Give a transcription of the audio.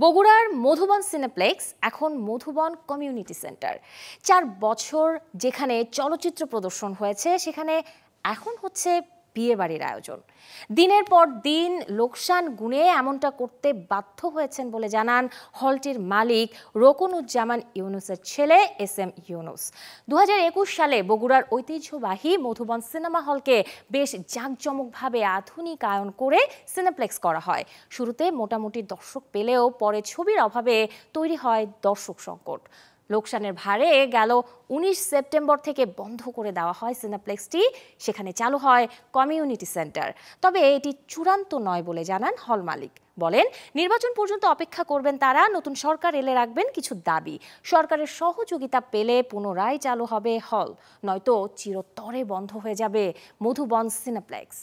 বগুড়ার মধুবন সিনেপ্লেক্স এখন Madhuban community centre. ৪ বছর যেখানে চলচ্চিত্র প্রদর্শন হয়েছে সেখানে এখন হচ্ছে বিয়েবাড়ির আয়োজন। দিনের পর দিন লোকসান গুণে এমনটা করতে বাধ্য হয়েছেন বলে জানান হলটির মালিক রোকনউজ্জামান ইউনুসের ছেলে SM ইউনুস। ২০২১ সালে বগুড়ার ঐতিহ্যবাহী মধুবন সিনেমা হলকে বেশ জাঁকজমকভাবে আধুনিকায়ন করে সিনেপ্লেক্স করা হয়। শুরুতে মোটামুটি দর্শক পেলেও পরে ছবির অভাবে তৈরি হয় দর্শক সংকট। লোকসানের ভারে গেল ১৯ সেপ্টেম্বর থেকে বন্ধ করে দেওয়া হয় সিনেপ্লেক্সটি। সেখানে চালু হয় কমিউনিটি সেন্টার। তবে এটি চূড়ান্ত নয় বলে জানান হল মালিক। বলেন, নির্বাচন পর্যন্ত অপেক্ষা করবেন তারা, নতুন সরকার এলে রাখবেন কিছু দাবি। সরকারের সহযোগিতা পেলে পুনরায় চালু হবে হল, নয়তো চিরতরে বন্ধ হয়ে যাবে মধুবন সিনেপ্লেক্স।